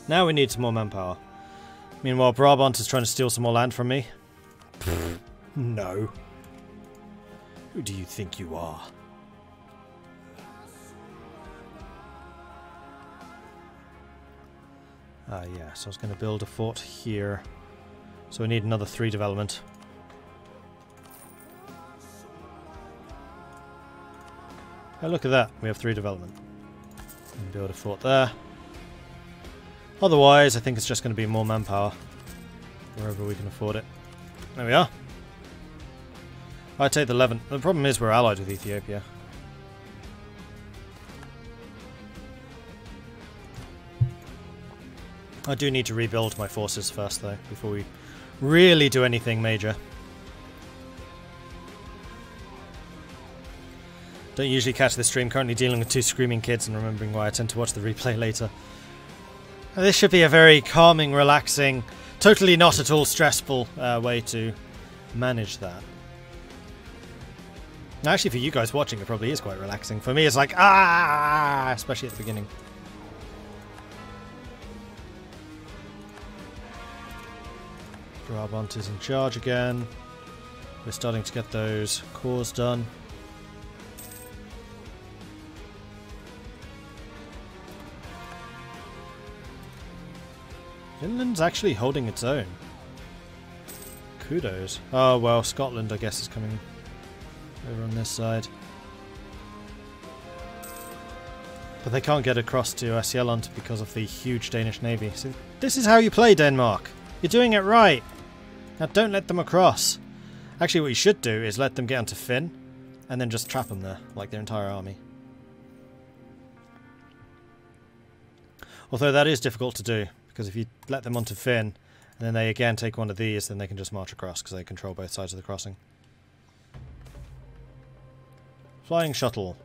Now we need some more manpower. Meanwhile, Brabant is trying to steal some more land from me. No. Who do you think you are? Yeah, so I was going to build a fort here. So we need another 3 development. Oh, look at that. We have 3 development. And build a fort there. Otherwise, I think it's just going to be more manpower. Wherever we can afford it. There we are. I take the Levant. The problem is we're allied with Ethiopia. I do need to rebuild my forces first, though, before we really do anything major. Don't usually catch this stream. Currently dealing with 2 screaming kids and remembering why I tend to watch the replay later. This should be a very calming, relaxing, totally not at all stressful way to manage that. Actually, for you guys watching, it probably is quite relaxing. For me, it's like, ah, especially at the beginning. Brabant is in charge again. We're starting to get those cores done. Finland's actually holding its own. Kudos. Oh, well, Scotland, I guess, is coming over on this side. But they can't get across to Sjælland because of the huge Danish navy. So this is how you play, Denmark. You're doing it right. Now don't let them across. Actually, what you should do is let them get onto Finn and then just trap them there, like their entire army. Although that is difficult to do, because if you let them onto Finn and then they again take one of these, then they can just march across because they control both sides of the crossing. Flying shuttle.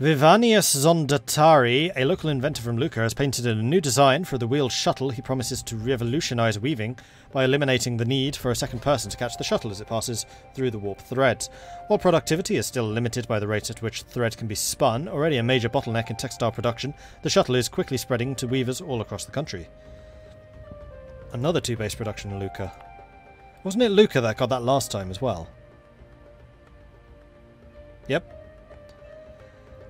Vivanius Zondatari, a local inventor from Lucca, has painted a new design for the wheeled shuttle. He promises to revolutionize weaving by eliminating the need for a second person to catch the shuttle as it passes through the warp threads. While productivity is still limited by the rate at which thread can be spun, already a major bottleneck in textile production, the shuttle is quickly spreading to weavers all across the country. Another 2-base production in Lucca. Wasn't it Lucca that got that last time as well? Yep.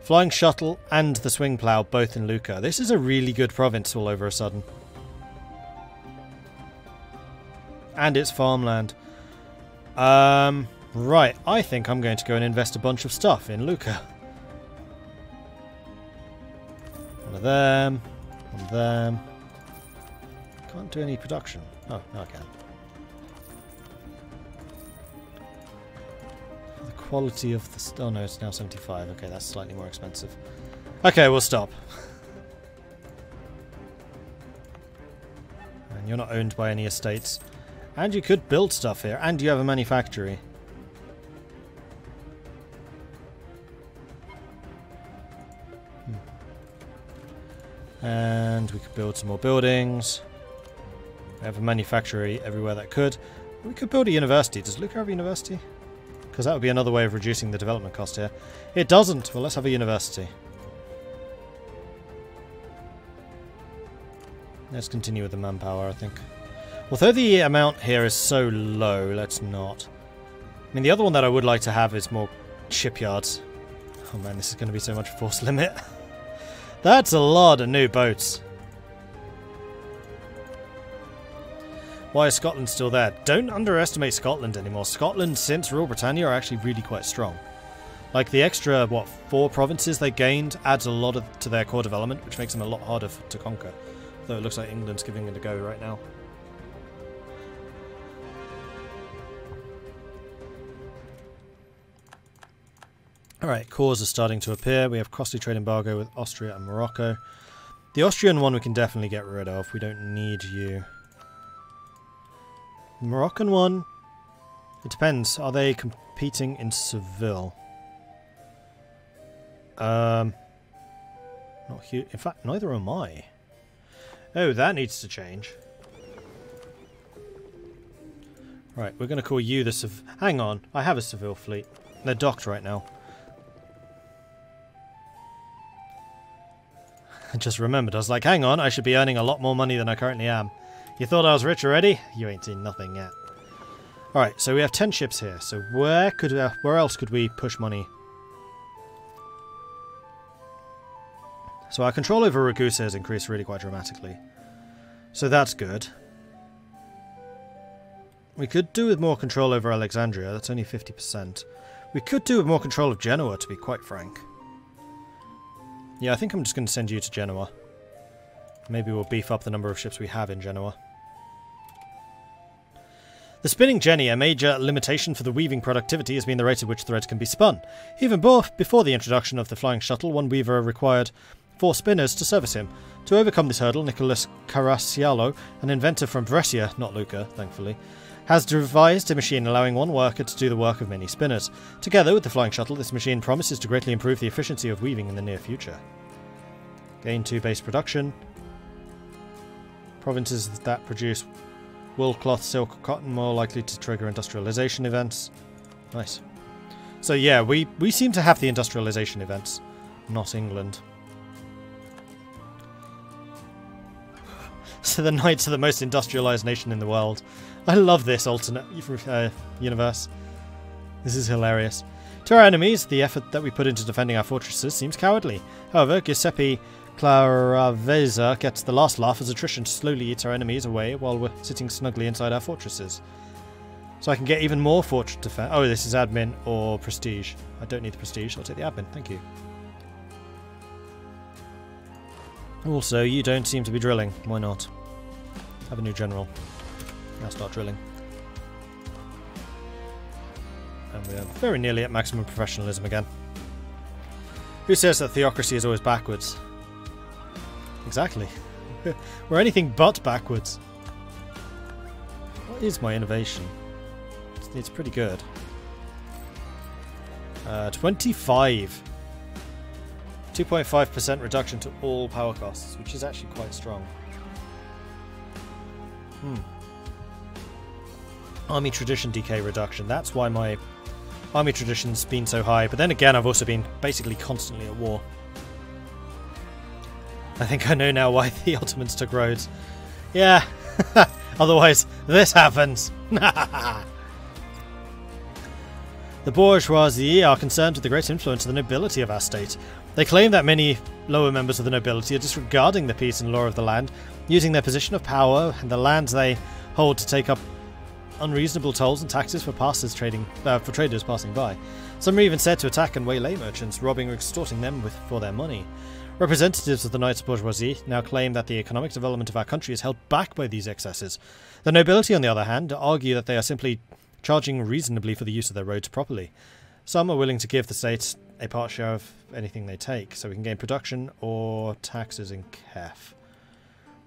Flying shuttle and the swing plough both in Lucca. This is a really good province all over a sudden. And it's farmland. Right, I think I'm going to go and invest a bunch of stuff in Lucca. One of them. One of them. Can't do any production. Oh, no I can. Quality of the... Oh no, it's now 75. Okay, that's slightly more expensive. Okay, we'll stop. And you're not owned by any estates. And you could build stuff here. And you have a manufactory. And we could build some more buildings. We have a manufactory everywhere that could. We could build a university. Does Lucca have a university? Because that would be another way of reducing the development cost here. It doesn't. Well, let's have a university. Let's continue with the manpower, I think. Although the amount here is so low, let's not. I mean, the other one that I would like to have is more shipyards. Oh man, this is going to be so much force limit. That's a lot of new boats. Why is Scotland still there? Don't underestimate Scotland anymore. Scotland, since Royal Britannia, are actually really quite strong. Like, the extra, 4 provinces they gained adds a lot to their core development, which makes them a lot harder to conquer. Though it looks like England's giving it a go right now. Alright, cores are starting to appear. We have costly trade embargo with Austria and Morocco. The Austrian one we can definitely get rid of. We don't need you. The Moroccan one, it depends. Are they competing in Seville? Not huge. In fact, neither am I. Oh, that needs to change. Right, we're going to call you the Hang on, I have a Seville fleet. They're docked right now. I just remembered. I was like, hang on, I should be earning a lot more money than I currently am. You thought I was rich already? You ain't seen nothing yet. Alright, so we have 10 ships here. So where else could we push money? So our control over Ragusa has increased really quite dramatically. So that's good. We could do with more control over Alexandria. That's only 50%. We could do with more control of Genoa, to be quite frank. Yeah, I think I'm just going to send you to Genoa. Maybe we'll beef up the number of ships we have in Genoa. The spinning jenny, a major limitation for the weaving productivity, has been the rate at which threads can be spun. Even before the introduction of the flying shuttle, one weaver required 4 spinners to service him. To overcome this hurdle, Nicholas Caracciolo, an inventor from Brescia, not Lucca, thankfully, has devised a machine allowing one worker to do the work of many spinners. Together with the flying shuttle, this machine promises to greatly improve the efficiency of weaving in the near future. Gain 2 base production. Provinces that produce wool, cloth, silk, or cotton more likely to trigger industrialization events. Nice. So yeah, we seem to have the industrialization events, not England. So the Knights are the most industrialized nation in the world. I love this alternate universe. This is hilarious. To our enemies, the effort that we put into defending our fortresses seems cowardly. However, Giuseppe Claravesa gets the last laugh as attrition slowly eats our enemies away while we're sitting snugly inside our fortresses. So I can get even more fortress defense. Oh, this is admin or prestige. I don't need the prestige, I'll take the admin, thank you. Also, you don't seem to be drilling. Why not? Have a new general. Now start drilling. And we are very nearly at maximum professionalism again. Who says that theocracy is always backwards? Exactly. We're anything but backwards. What is my innovation? It's pretty good. 25. 2.5% reduction to all power costs, which is actually quite strong. Army tradition decay reduction. That's why my army tradition's been so high. But then again, I've also been basically constantly at war. I think I know now why the Ottomans took Rhodes. Yeah. Otherwise, this happens. The bourgeoisie are concerned with the great influence of the nobility of our state. They claim that many lower members of the nobility are disregarding the peace and law of the land, using their position of power and the lands they hold to take up unreasonable tolls and taxes for traders passing by. Some are even said to attack and waylay merchants, robbing or extorting them for their money. Representatives of the Knights bourgeoisie now claim that the economic development of our country is held back by these excesses. The nobility, on the other hand, argue that they are simply charging reasonably for the use of their roads properly. Some are willing to give the state a part share of anything they take, so we can gain production or taxes in Kef.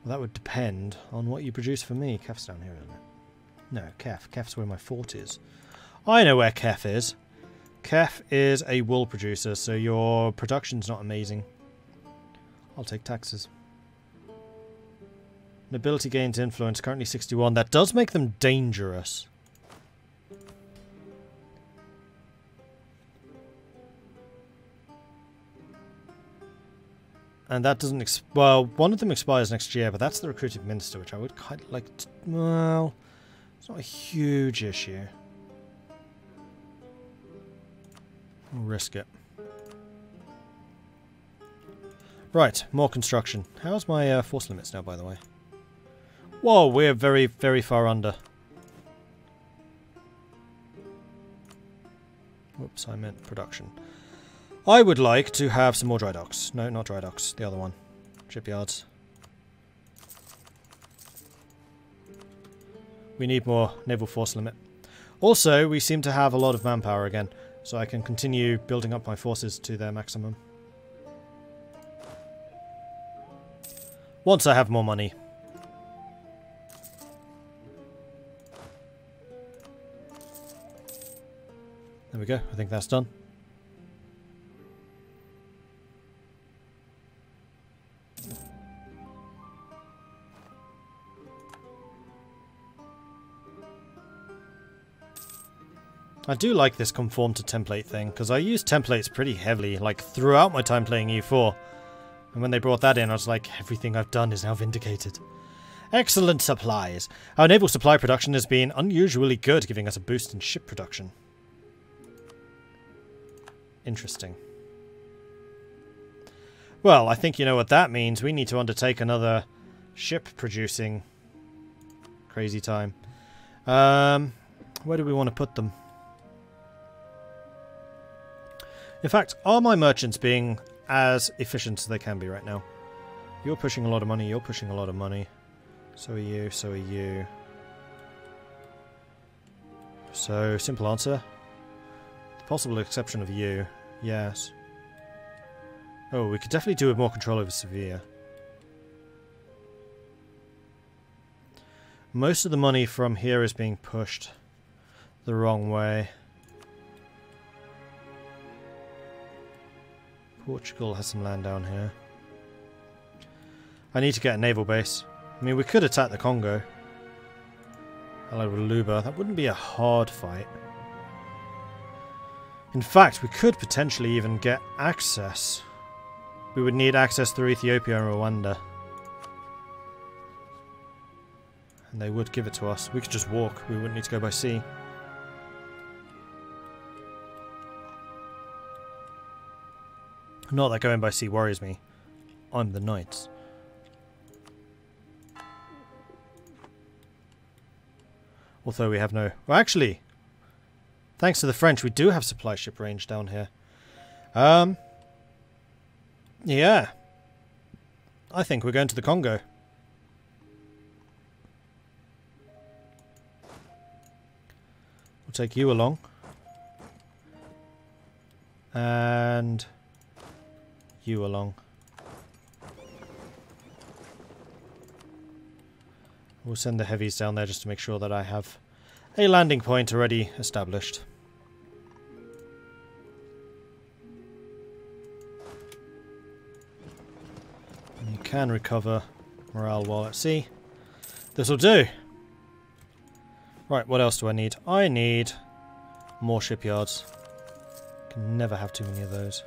Well, that would depend on what you produce for me. Kef's down here, isn't it? No, Kef. Kef's where my fort is. I know where Kef is. Kef is a wool producer, so your production's not amazing. I'll take taxes. Nobility gains influence, currently 61. That does make them dangerous. And that doesn't... well, one of them expires next year, but that's the recruited minister, which I would kind of like to... well, it's not a huge issue. We'll risk it. Right, more construction. How's my force limits now, by the way? Whoa, we're very, very far under. Whoops, I meant production. I would like to have some more dry docks. No, not dry docks. The other one. Shipyards. We need more naval force limit. Also, we seem to have a lot of manpower again, so I can continue building up my forces to their maximum. Once I have more money. There we go. I think that's done. I do like this conform to template thing, because I use templates pretty heavily, like throughout my time playing E4. And when they brought that in, I was like, everything I've done is now vindicated. Excellent supplies. Our naval supply production has been unusually good, giving us a boost in ship production. Interesting. Well, I think you know what that means. We need to undertake another ship producing crazy time. Where do we want to put them? In fact, are my merchants being as efficient as they can be right now? You're pushing a lot of money, you're pushing a lot of money. So are you, so are you. So, simple answer. The possible exception of you. Yes. Oh, we could definitely do with more control over Severe. Most of the money from here is being pushed the wrong way. Portugal has some land down here. I need to get a naval base. I mean, we could attack the Congo. Hello, Luba. That wouldn't be a hard fight. In fact, we could potentially even get access. We would need access through Ethiopia and Rwanda. And they would give it to us. We could just walk. We wouldn't need to go by sea. Not that going by sea worries me. I'm the Knights. Although we have no... Well, actually, thanks to the French, we do have supply ship range down here. Yeah. I think we're going to the Congo. We'll take you along. And you along. We'll send the heavies down there just to make sure that I have a landing point already established. And you can recover morale while at sea. This'll do. Right, what else do I need? I need more shipyards. Can never have too many of those.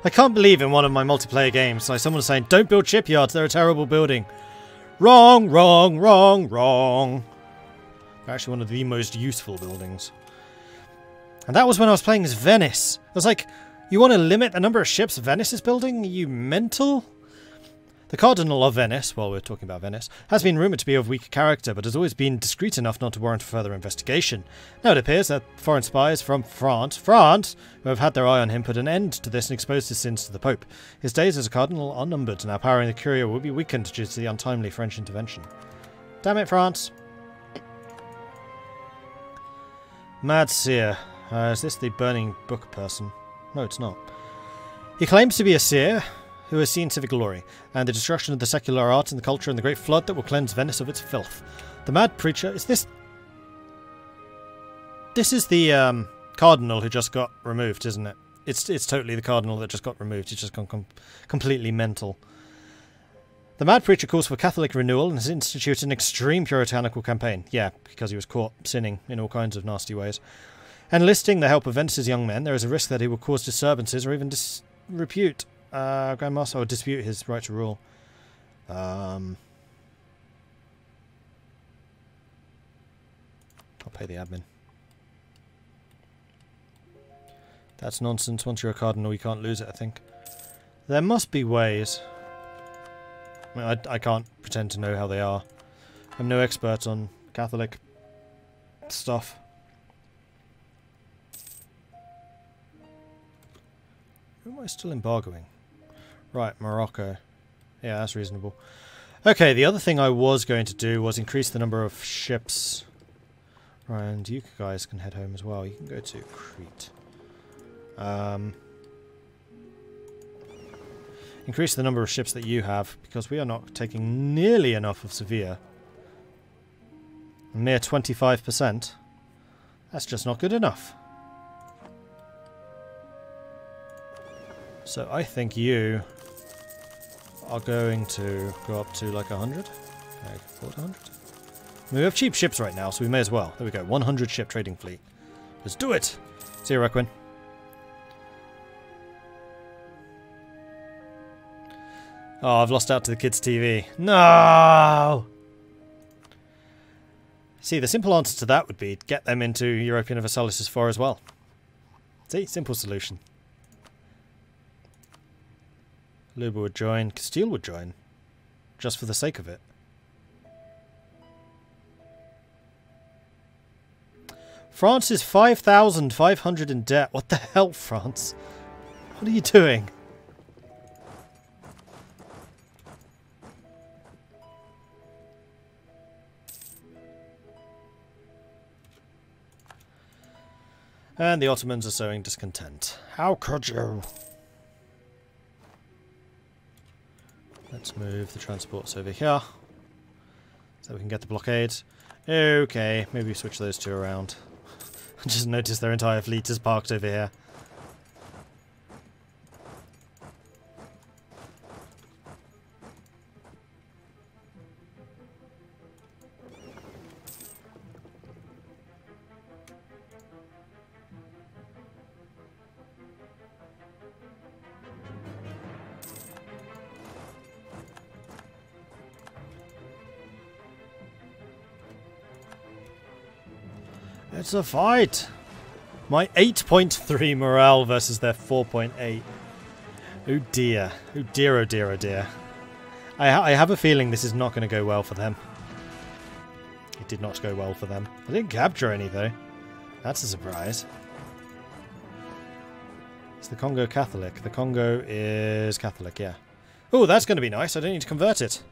I can't believe in one of my multiplayer games, like someone's saying, don't build shipyards, they're a terrible building. Wrong, wrong, wrong, wrong. They're actually one of the most useful buildings. And that was when I was playing as Venice. I was like, you want to limit the number of ships Venice is building? Are you mental? The Cardinal of Venice, while we're talking about Venice, has been rumoured to be of weak character, but has always been discreet enough not to warrant further investigation. Now it appears that foreign spies from France, who have had their eye on him, put an end to this and exposed his sins to the Pope. His days as a cardinal are numbered, and our power in the Curia will be weakened due to the untimely French intervention. Damn it, France! Mad Seer. Is this the burning book person? No, it's not. He claims to be a seer who has seen civic glory, and the destruction of the secular art and the culture and the great flood that will cleanse Venice of its filth. The mad preacher... Is this... This is the cardinal who just got removed, isn't it? It's totally the cardinal that just got removed. He's just gone completely mental. The mad preacher calls for Catholic renewal and has instituted an extreme puritanical campaign. Yeah, because he was caught sinning in all kinds of nasty ways. Enlisting the help of Venice's young men, there is a risk that he will cause disturbances or even disrepute Grandmaster, or dispute his right to rule. I'll pay the admin. That's nonsense. Once you're a cardinal, you can't lose it, I think. There must be ways. I mean, I can't pretend to know how they are. I'm no expert on Catholic stuff. Who am I still embargoing? Right, Morocco. Yeah, that's reasonable. Okay, the other thing I was going to do was increase the number of ships. Right, and you guys can head home as well. You can go to Crete. Increase the number of ships that you have, because we are not taking nearly enough of Sevilla. A mere 25%. That's just not good enough. So I think you are going to go up to like 100. Okay, 400. We have cheap ships right now, so we may as well. There we go, 100 ship trading fleet. Let's do it! See you, Requin. Oh, I've lost out to the kids' TV. No! See, the simple answer to that would be get them into Europa Universalis as far as well. See, simple solution. Luba would join. Castile would join. Just for the sake of it. France is 5,500 in debt. What the hell, France? What are you doing? And the Ottomans are sowing discontent. How could you? Let's move the transports over here. So we can get the blockade. Okay, maybe switch those two around. I just noticed their entire fleet is parked over here. It's a fight! My 8.3 morale versus their 4.8. Oh dear. Oh dear, oh dear, oh dear. I have a feeling this is not going to go well for them. It did not go well for them. I didn't capture any though. That's a surprise. Is the Congo Catholic? The Congo is Catholic, yeah. Oh, that's going to be nice. I don't need to convert it.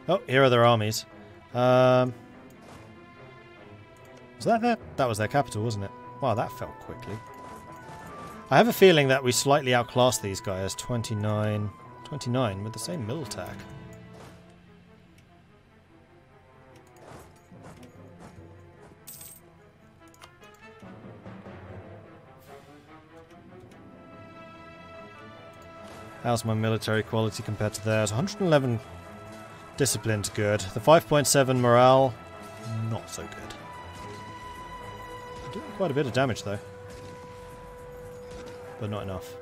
Oh, here are their armies. Was that their... That was their capital, wasn't it? Wow, that fell quickly. I have a feeling that we slightly outclassed these guys. 29 with the same mill attack. How's my military quality compared to theirs? 111 discipline's good. The 5.7 morale, not so good. Doing quite a bit of damage though. But not enough.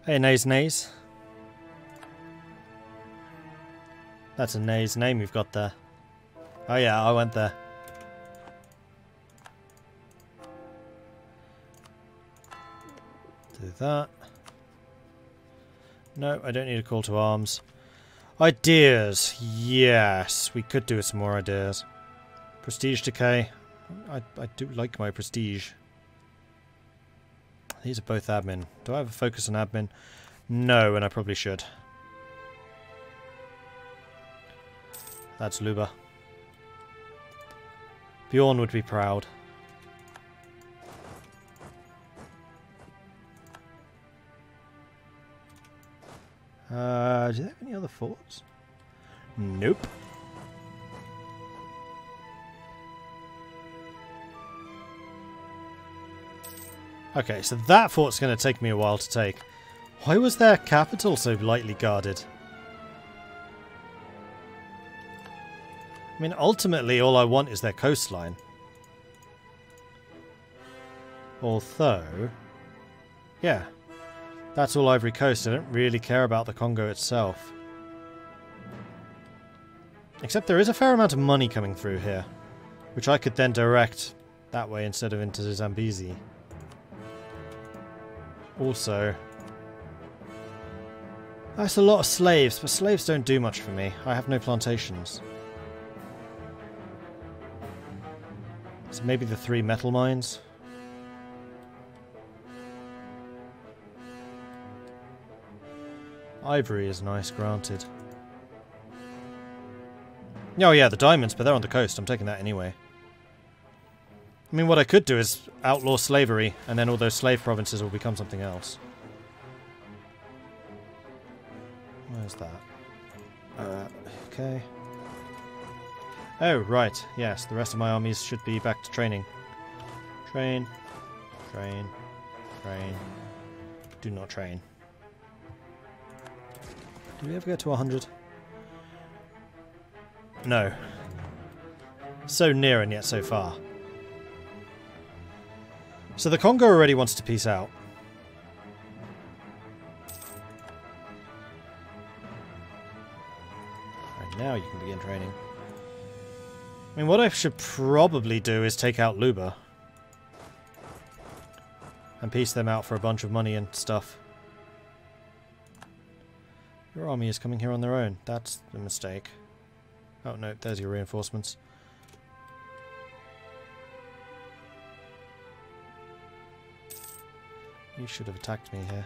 Hey, nays. That's a nay's name you've got there. Oh yeah, I went there. Do that. No, I don't need a call to arms. Ideas. Yes, we could do with some more ideas. Prestige decay. I do like my prestige. These are both admin. Do I have a focus on admin? No, and I probably should. That's Luba. Bjorn would be proud. Do they have any other forts? Nope. Okay, so that fort's going to take me a while to take. Why was their capital so lightly guarded? I mean, ultimately, all I want is their coastline. Although, yeah, that's all Ivory Coast. I don't really care about the Congo itself. Except there is a fair amount of money coming through here, which I could then direct that way instead of into Zambezi. Also, that's a lot of slaves, but slaves don't do much for me. I have no plantations. So maybe the 3 metal mines? Ivory is nice, granted. Oh yeah, the diamonds, but they're on the coast. I'm taking that anyway. I mean, what I could do is outlaw slavery, and then all those slave provinces will become something else. Where's that? Okay. Oh, right. Yes, the rest of my armies should be back to training. Train. Train. Train. Do not train. Did we ever get to 100? No. So near and yet so far. So the Congo already wants to peace out. Right, now you can begin training. I mean, what I should probably do is take out Luba. And peace them out for a bunch of money and stuff. Your army is coming here on their own. That's a mistake. Oh no, there's your reinforcements. You should have attacked me here.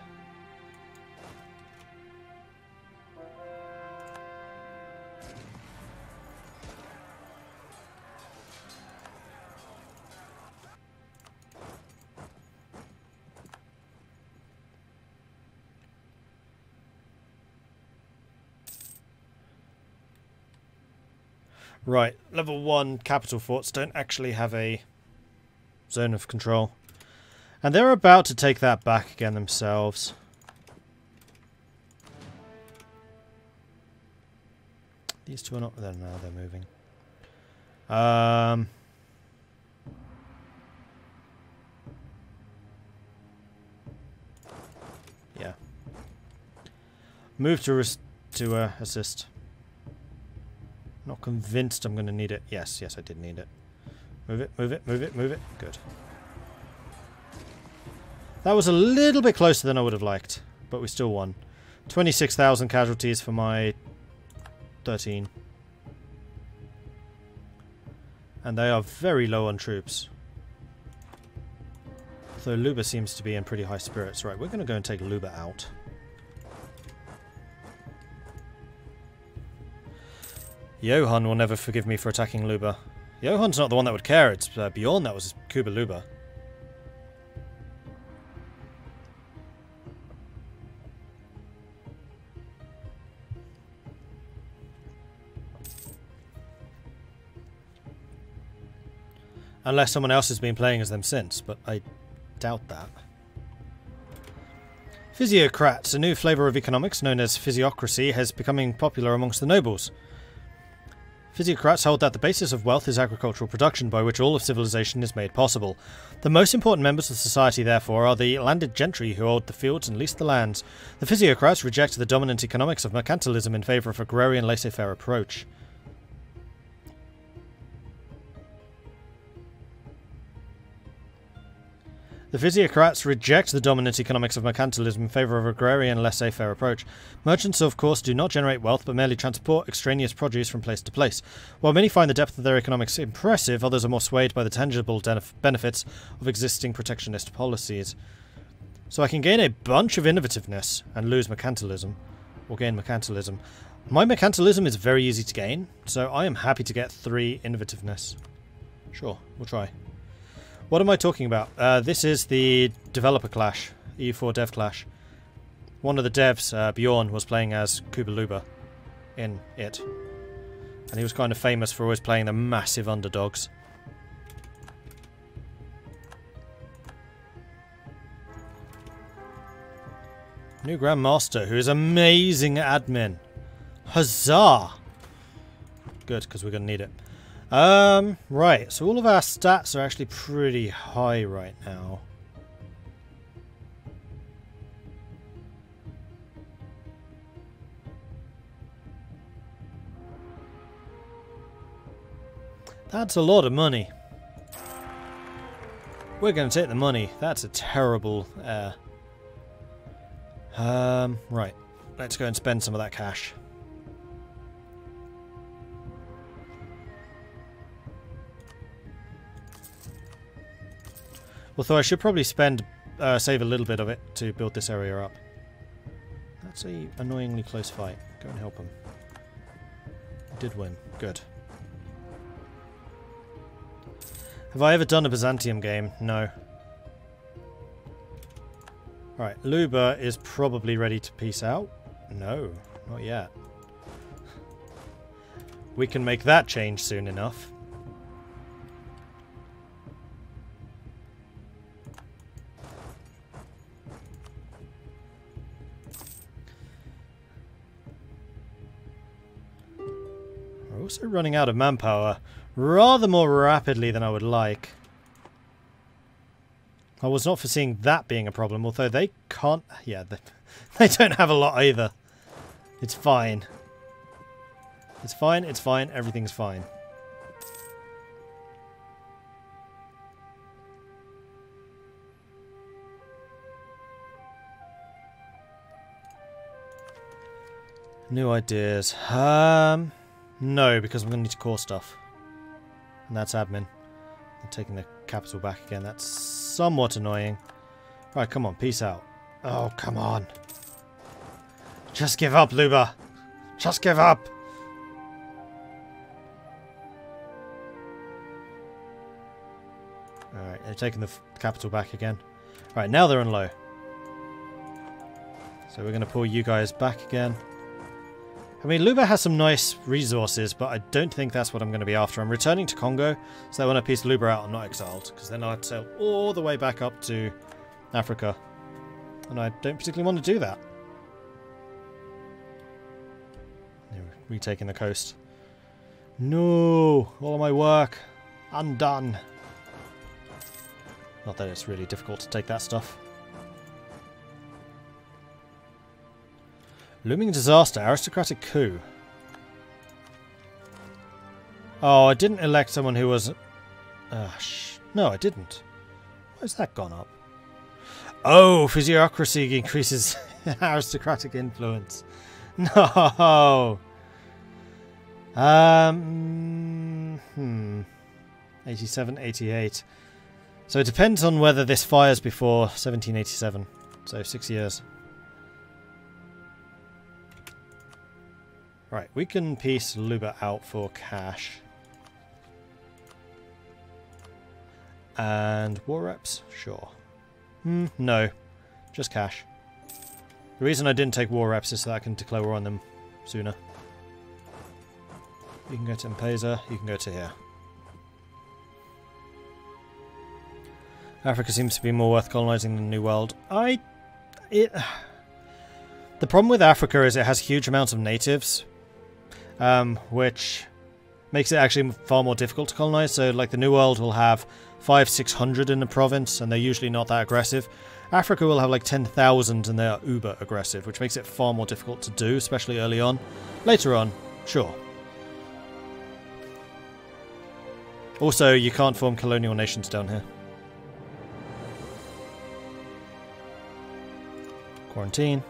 Right, level 1 capital forts don't actually have a zone of control. And they're about to take that back again themselves. These two are not there now, they're moving. Yeah. Move to assist. Not convinced I'm going to need it. Yes, yes, I did need it. Move it, move it, move it, move it. Good. That was a little bit closer than I would have liked, but we still won. 26,000 casualties for my 13. And they are very low on troops. Though Luba seems to be in pretty high spirits. Right, we're going to go and take Luba out. Johan will never forgive me for attacking Luba. Johan's not the one that would care, it's Bjorn that was Kuba Luba. Unless someone else has been playing as them since, but I doubt that. Physiocrats, a new flavour of economics known as physiocracy, has becoming popular amongst the nobles. Physiocrats hold that the basis of wealth is agricultural production, by which all of civilization is made possible. The most important members of society, therefore, are the landed gentry who hold the fields and lease the lands. The physiocrats reject the dominant economics of mercantilism in favour of agrarian laissez-faire approach. The physiocrats reject the dominant economics of mercantilism in favour of agrarian laissez-faire approach. Merchants, of course, do not generate wealth, but merely transport extraneous produce from place to place. While many find the depth of their economics impressive, others are more swayed by the tangible benefits of existing protectionist policies. So I can gain a bunch of innovativeness and lose mercantilism, or gain mercantilism. My mercantilism is very easy to gain, so I am happy to get 3 innovativeness. Sure, we'll try. What am I talking about? This is the developer clash, EU4 dev clash. One of the devs, Bjorn, was playing as Kuba Luba in it. And he was kind of famous for always playing the massive underdogs. New Grandmaster, who is amazing at admin. Huzzah! Good, because we're going to need it. Right, so all of our stats are actually pretty high right now. That's a lot of money. We're going to take the money. That's a terrible... right. Let's go and spend some of that cash. Although I should probably save a little bit of it to build this area up. That's a annoyingly close fight. Go and help him. Did win. Good. Have I ever done a Byzantium game? No. Alright, Luba is probably ready to peace out. No, not yet. We can make that change soon enough. also running out of manpower rather more rapidly than I would like. I was not foreseeing that being a problem, although they can't... Yeah, they don't have a lot either. It's fine. It's fine, it's fine, everything's fine. New ideas. No, because I'm going to need to core stuff. And that's admin. I'm taking the capital back again. That's somewhat annoying. Right, come on, peace out. Oh, come on. Just give up, Luba. Just give up. Alright, they're taking the capital back again. Alright, now they're on low. So we're going to pull you guys back again. I mean, Luba has some nice resources, but I don't think that's what I'm going to be after. I'm returning to Congo, so that when I piece Luba out, I'm not exiled, because then I'd sail all the way back up to Africa. And I don't particularly want to do that. Retaking the coast. No! All of my work. Undone. Not that it's really difficult to take that stuff. Looming disaster. Aristocratic coup. Oh, I didn't elect someone who was... no, I didn't. Why has that gone up? Oh, physiocracy increases aristocratic influence. No! 87, 88. So it depends on whether this fires before 1787. So 6 years. Right, we can piece Luba out for cash. And war reps? Sure. No. Just cash. The reason I didn't take war reps is so that I can declare war on them sooner. You can go to M-Pesa, you can go to here. Africa seems to be more worth colonising than the New World. The problem with Africa is it has huge amounts of natives, which makes it actually far more difficult to colonise. So, like, the New World will have 500-600 in the province, and they're usually not that aggressive. Africa will have like 10,000, and they are uber aggressive, which makes it far more difficult to do, especially early on. Later on, sure. Also, you can't form colonial nations down here. Quarantine.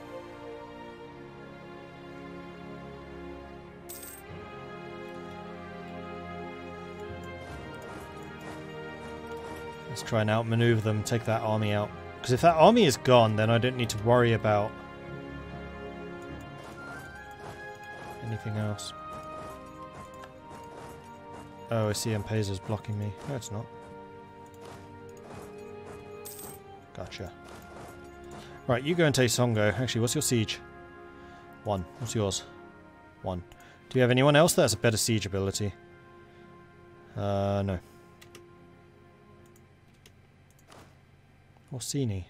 Let's try and outmaneuver them, take that army out. Because if that army is gone, then I don't need to worry about anything else. Oh, I see M-Pesa's blocking me. No, it's not. Gotcha. Right, you go and take Songo. Actually, what's your siege? 1. What's yours? 1. Do you have anyone else that has a better siege ability? No. Orsini.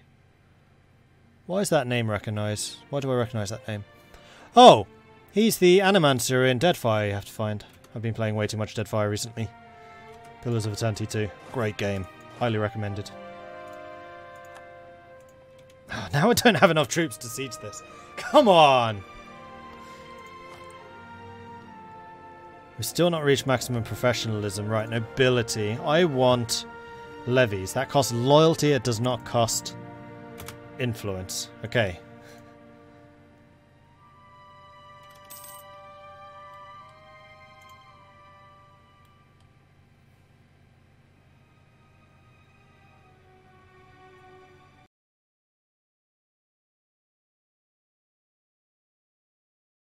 Why is that name recognised? Why do I recognise that name? Oh! He's the Animancer in Deadfire you have to find. I've been playing way too much Deadfire recently. Pillars of Eternity 2. Great game. Highly recommended. Now I don't have enough troops to siege this. Come on! We've still not reached maximum professionalism. Right, nobility. I want levies. That costs loyalty, it does not cost influence. Okay,